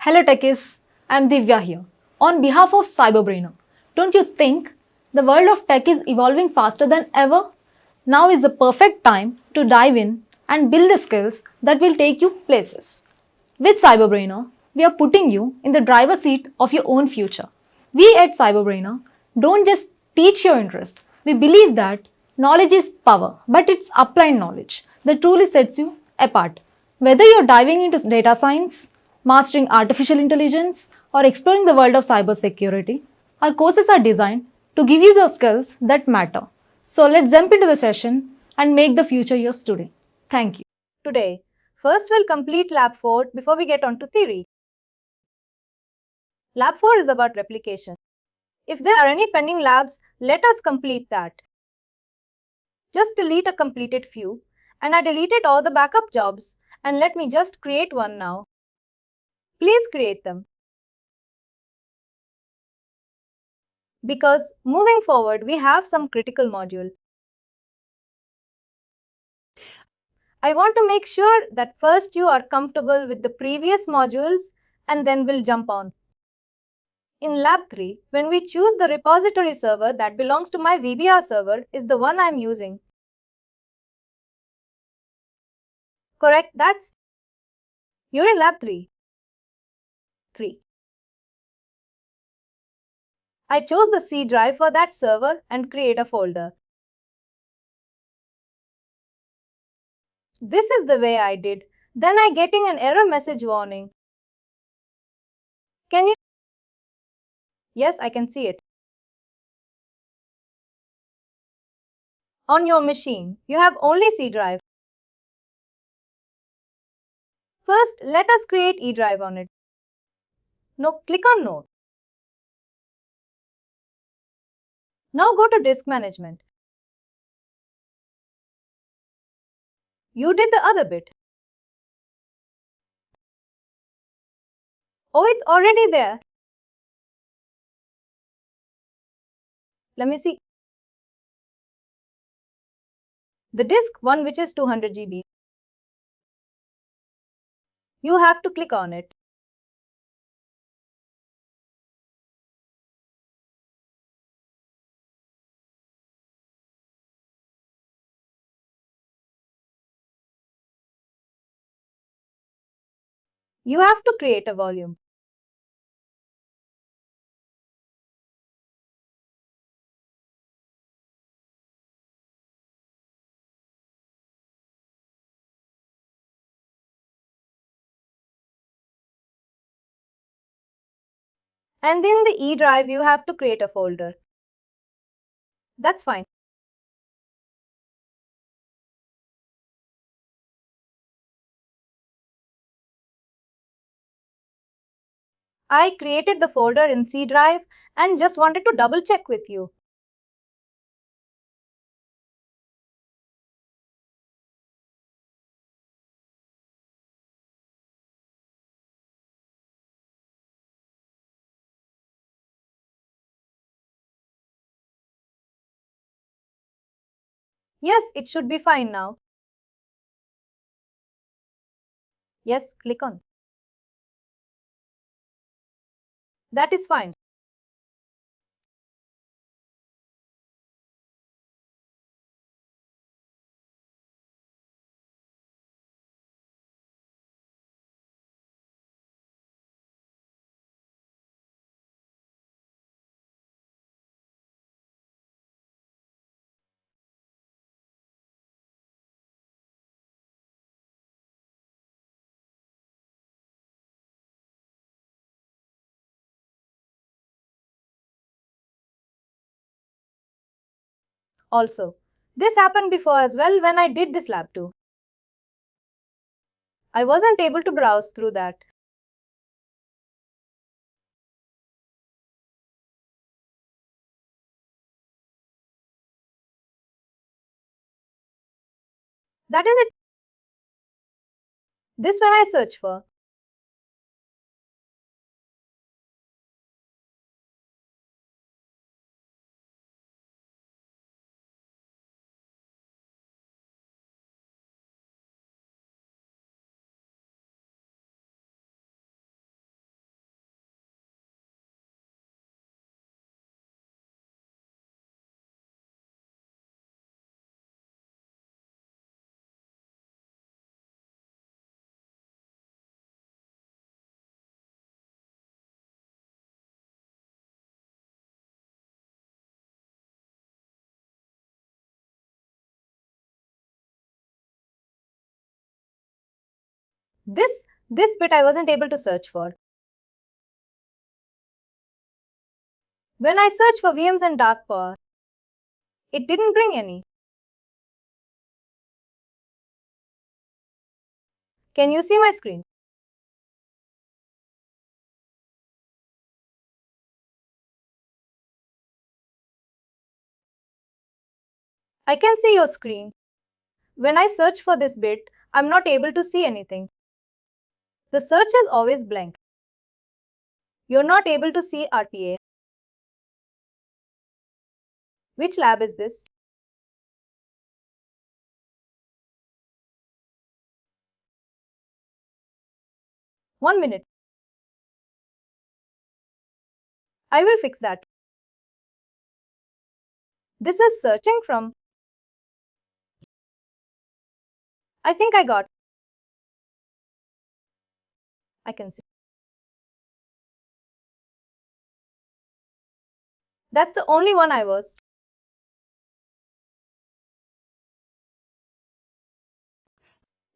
Hello techies, I'm Divya here. On behalf of CyberBrainer, don't you think the world of tech is evolving faster than ever? Now is the perfect time to dive in and build the skills that will take you places. With CyberBrainer, we are putting you in the driver's seat of your own future. We at CyberBrainer don't just teach your interest. We believe that knowledge is power, but it's applied knowledge that truly sets you apart. Whether you're diving into data science, mastering artificial intelligence, or exploring the world of cybersecurity, our courses are designed to give you the skills that matter. So let's jump into the session and make the future yours today. Thank you. Today, first we'll complete Lab 4 before we get on to theory. Lab 4 is about replication. If there are any pending labs, let us complete that. Just delete a completed few, and I deleted all the backup jobs, and let me just create one now. Please create them. Because moving forward, we have some critical module. I want to make sure that first you are comfortable with the previous modules and then we'll jump on. In Lab 3, when we choose the repository server that belongs to my VBR server is the one I'm using. Correct, you're in Lab 3. 3. I chose the C drive for that server and create a folder. This is the way I did. Then I getting an error message warning. Can you? Yes, I can see it. On your machine, you have only C drive. First, let us create E drive on it. No, click on No. Now go to Disk Management. You did the other bit. Oh, it's already there. Let me see. The disk one, which is 200 GB. You have to click on it. You have to create a volume. And in the E drive, you have to create a folder. That's fine. I created the folder in C drive and just wanted to double check with you. Yes, it should be fine now. Yes, click on. That is fine. Also, this happened before as well when I did this lab too. I wasn't able to browse through that. That is it. This when I search for. This bit I wasn't able to search for. When I searched for VMs and dark power, it didn't bring any. Can you see my screen? I can see your screen. When I search for this bit, I'm not able to see anything. The search is always blank. You're not able to see RPA. Which lab is this? One minute. I will fix that. This is searching from. I think I got. I can see. That's the only one I was.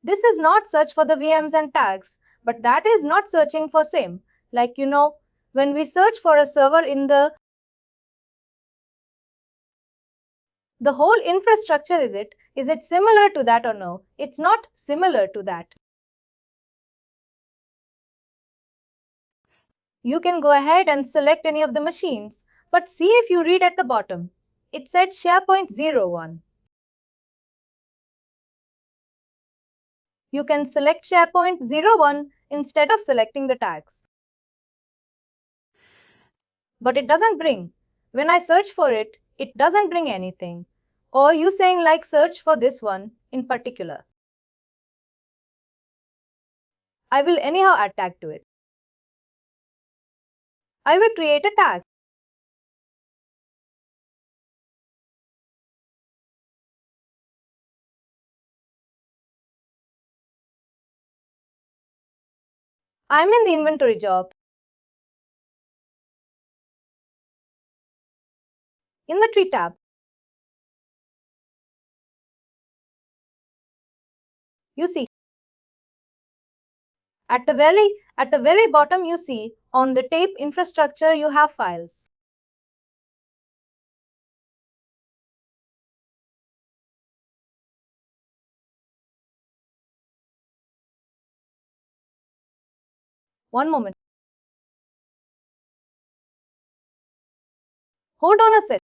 This is not search for the VMs and tags, but that is not searching for same. Like when we search for a server in the whole infrastructure, is it similar to that or no? It's not similar to that. You can go ahead and select any of the machines, but see if you read at the bottom. It said SharePoint 01. You can select SharePoint 01 instead of selecting the tags. But it doesn't bring. When I search for it, it doesn't bring anything. Or you saying like search for this one in particular. I will anyhow add tag to it. I will create a tag. I'm in the inventory job. In the tree tab, you see. At the very bottom you see on the tape infrastructure you have files. One moment. Hold on a sec.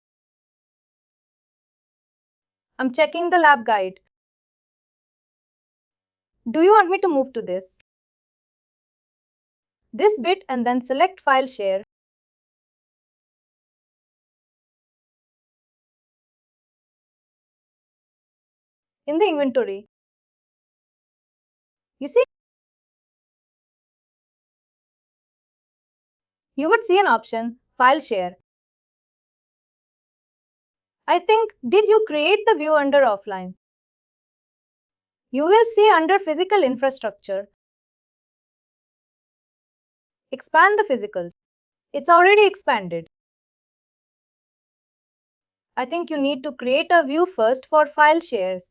I'm checking the lab guide. Do you want me to move to this bit and then select file share? In the inventory, you see, you would see an option, file share. I think, did you create the view under offline? You will see under physical infrastructure. Expand the physical. It's already expanded. I think you need to create a view first for file shares.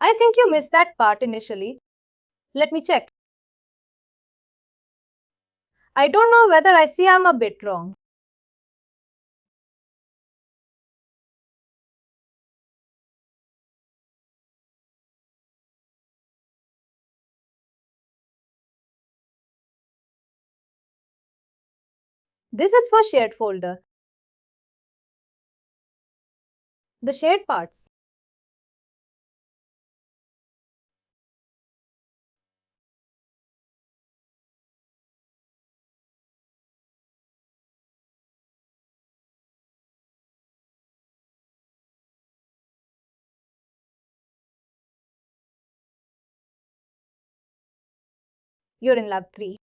I think you missed that part initially. Let me check. I don't know whether I see I'm a bit wrong. This is for shared folder. The shared parts. You're in lab 3.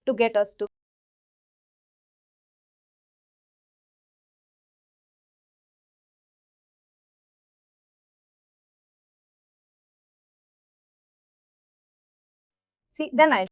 To get us to see, then I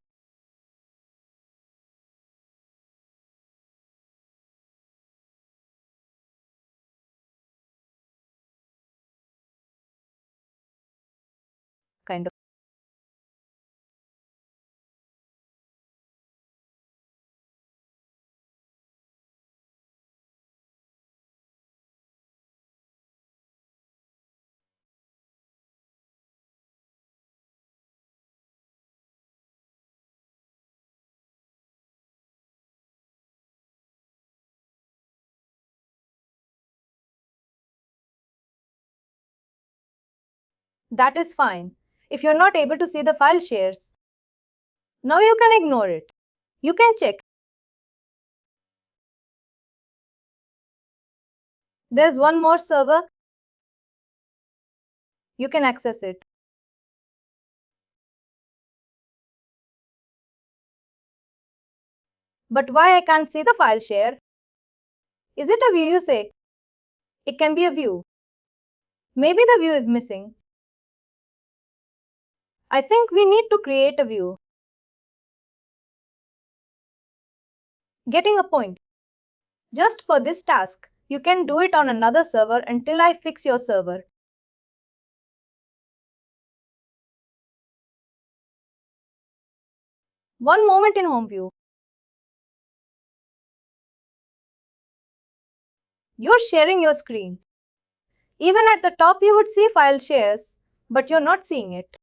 That is fine. If you're not able to see the file shares, now you can ignore it. You can check. There's one more server. You can access it. But why I can't see the file share? Is it a view you say? It can be a view. Maybe the view is missing. I think we need to create a view. Getting a point. Just for this task, you can do it on another server until I fix your server. One moment in home view. You're sharing your screen. Even at the top you would see file shares, but you're not seeing it.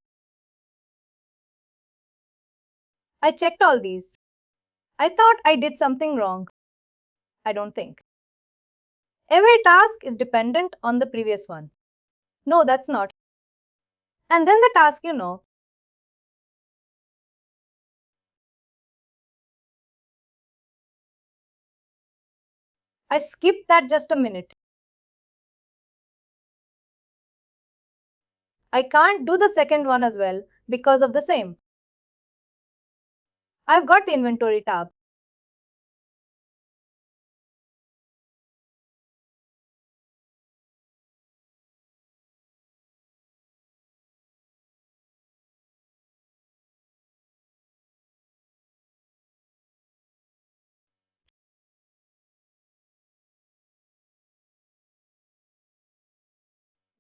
I checked all these. I thought I did something wrong. I don't think. Every task is dependent on the previous one. No, that's not. And then the task you know. I skipped that just a minute. I can't do the second one as well because of the same. I've got the inventory tab.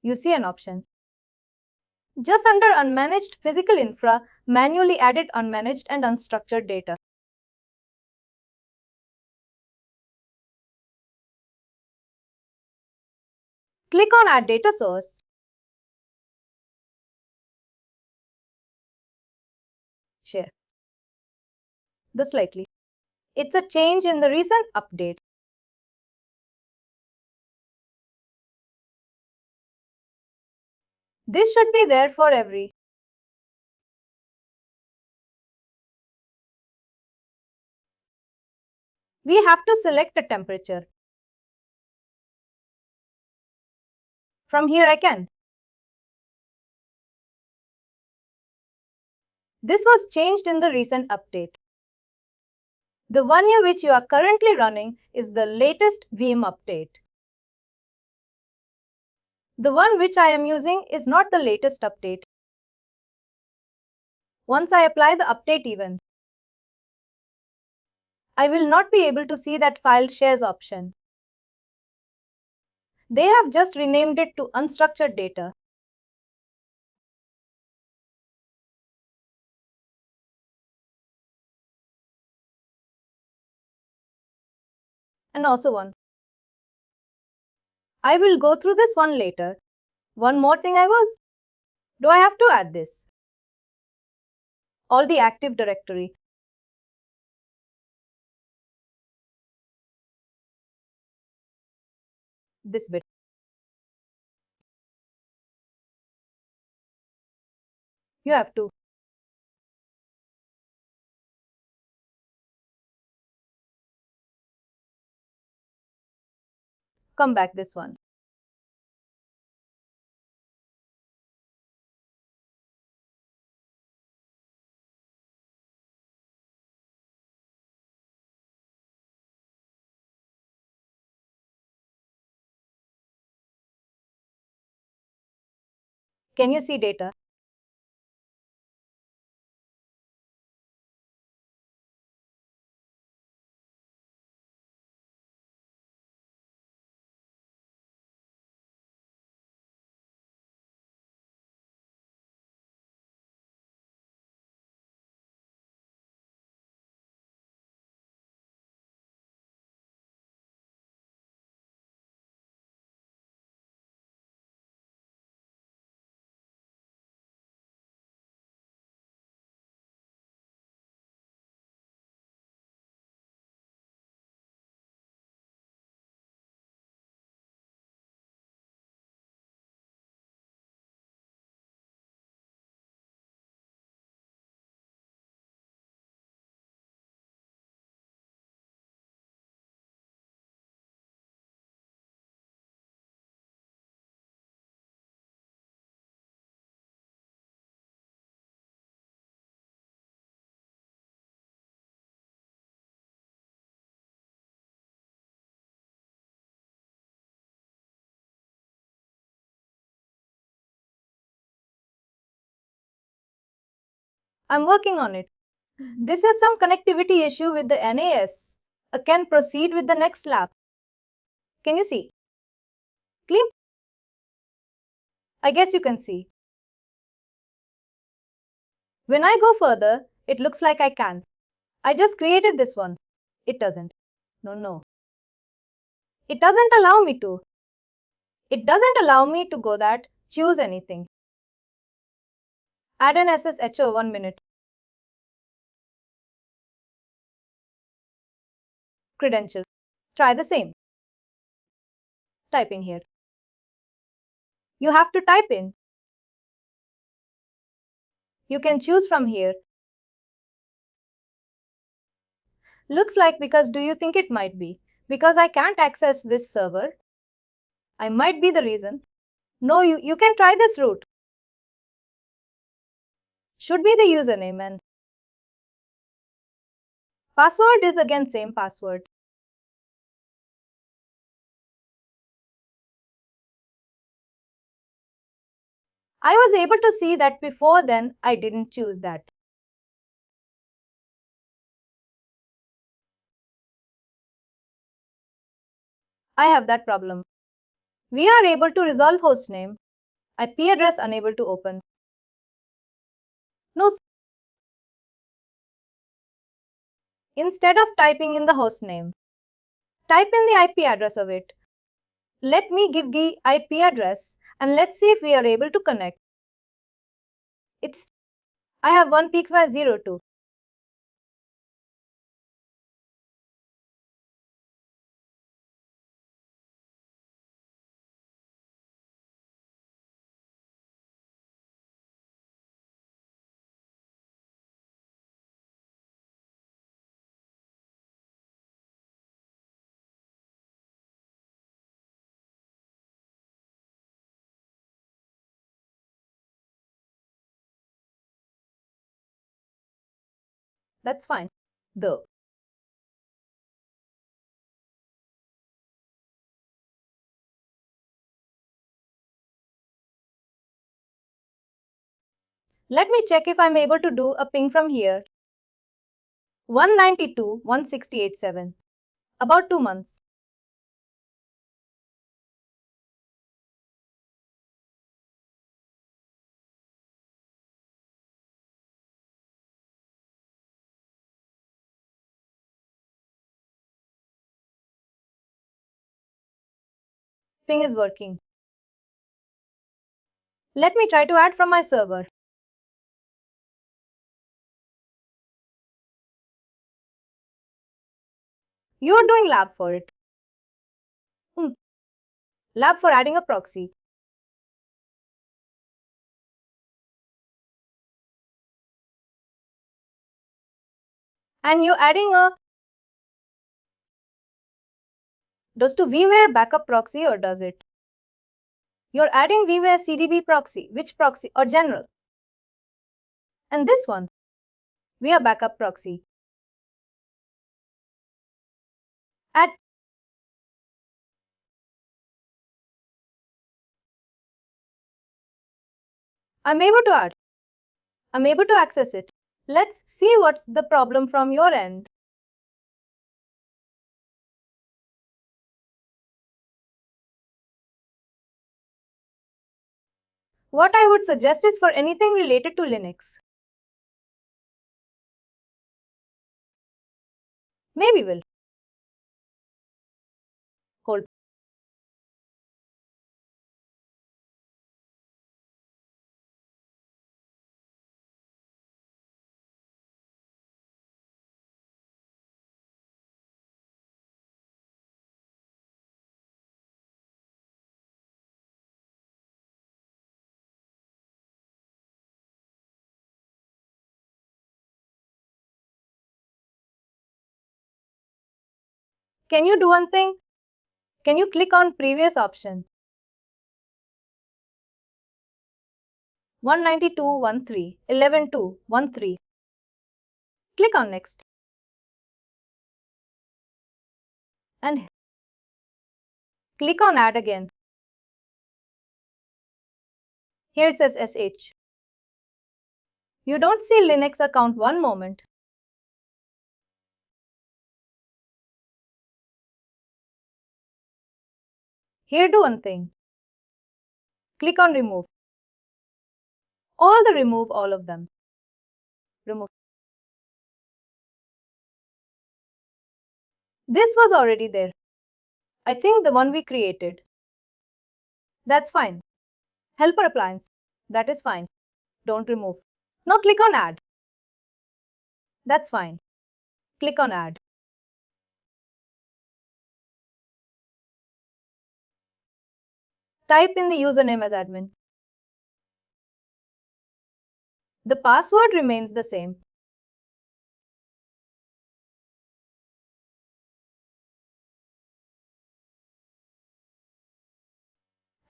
You see an option. Just under unmanaged physical infra, manually added unmanaged and unstructured data. Click on Add Data Source. Share. The slightly. It's a change in the recent update. This should be there for every. We have to select a temperature. From here I can. This was changed in the recent update. The one which you are currently running is the latest Veeam update. The one which I am using is not the latest update. Once I apply the update event, I will not be able to see that file shares option. They have just renamed it to unstructured data. And also one. I will go through this one later. One more thing do I have to add this? All the Active Directory. This bit. You have to. Come back this one. Can you see data? I'm working on it. This is some connectivity issue with the NAS. Can proceed with the next lab. Can you see? Clean? I guess you can see. When I go further, it looks like I can. I just created this one. It doesn't. No. It doesn't allow me to. It doesn't allow me to go that, choose anything. Add an SSHO 1 minute. Credential. Try the same. Typing here. You have to type in. You can choose from here. Looks like because do you think it might be? Because I can't access this server? I might be the reason. No, you can try this route. Should be the username and password is again same password. I was able to see that before then I didn't choose that. I have that problem. We are able to resolve hostname. IP address unable to open. No. Instead of typing in the hostname, type in the IP address of it. Let me give the IP address and let's see if we are able to connect. I have 1pxy02. That's fine, though. Let me check if I'm able to do a ping from here. 192.168.7. About 2 months. Ping is working. Let me try to add from my server. You are doing lab for it. Lab for adding a proxy. And you're adding a does to VMware backup proxy or does it? You're adding VMware CDB proxy. Which proxy or general? And this one. Via backup proxy. Add. I'm able to add. I'm able to access it. Let's see what's the problem from your end. What I would suggest is for anything related to Linux. Maybe we'll hold. Can you do one thing? Can you click on previous option? 192.1.3.11.2.1.3. Click on next. And click on add again. Here it says SH. You don't see Linux account one moment. Here, do one thing. Click on remove. Remove all of them. Remove. This was already there. I think the one we created. That's fine. Helper appliance. That is fine. Don't remove. Now click on add. That's fine. Click on add. Type in the username as admin. The password remains the same.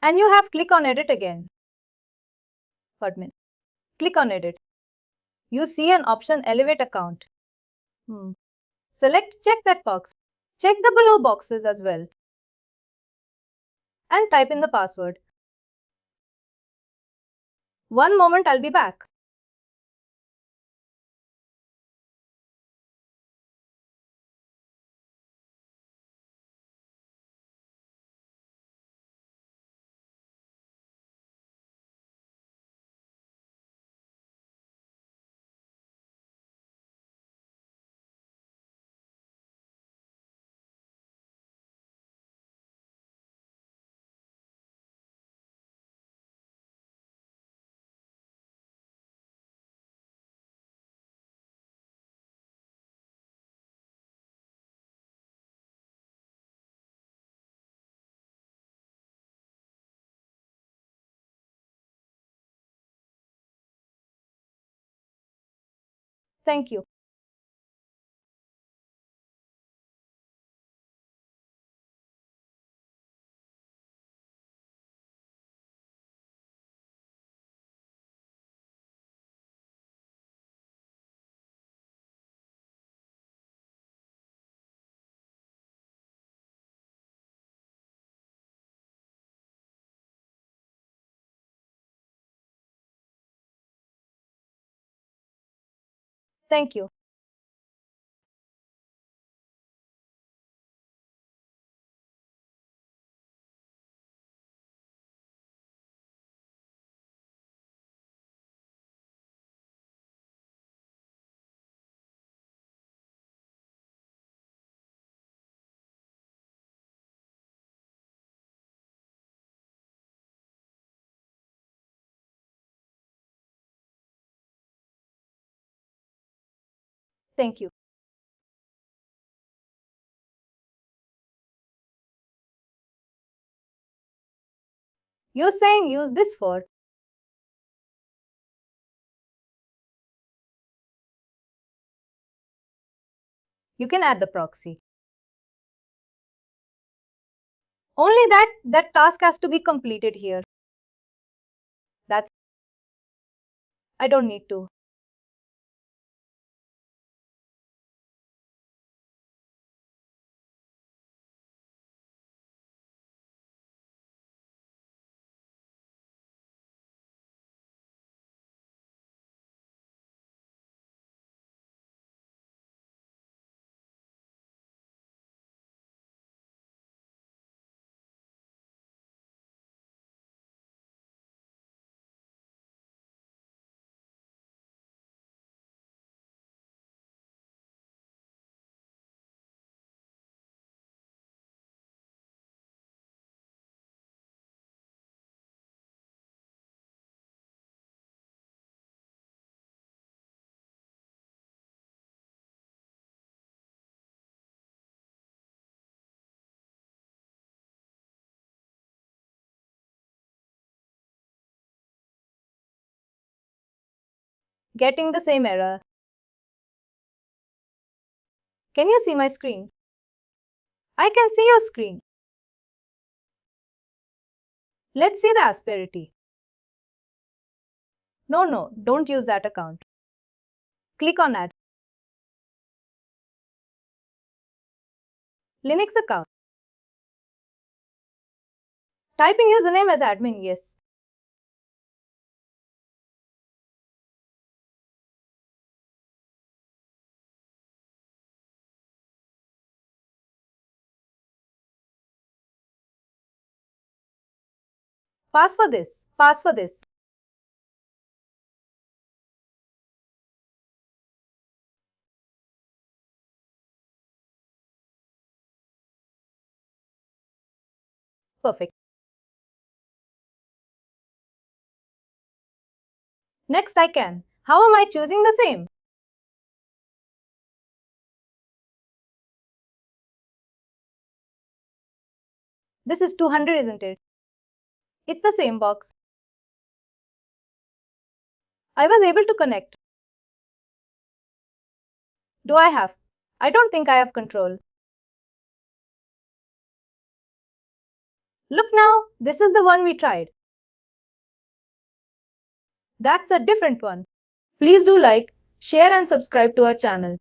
And you have click on edit again. Admin. Click on edit. You see an option elevate account. Select check that box. Check the below boxes as well. And type in the password. One moment, I'll be back. Thank you. Thank you. Thank you. You're saying use this for. You can add the proxy. Only that task has to be completed here. That's I don't need to. Getting the same error. Can you see my screen? I can see your screen. Let's see the asperity. No, don't use that account. Click on add. Linux account. Typing username as admin, yes. Pass for this. Pass for this. Perfect. Next I can. How am I choosing the same? This is 200, isn't it? It's the same box. I was able to connect. Do I have? I don't think I have control. Look now, this is the one we tried. That's a different one. Please do like, share and subscribe to our channel.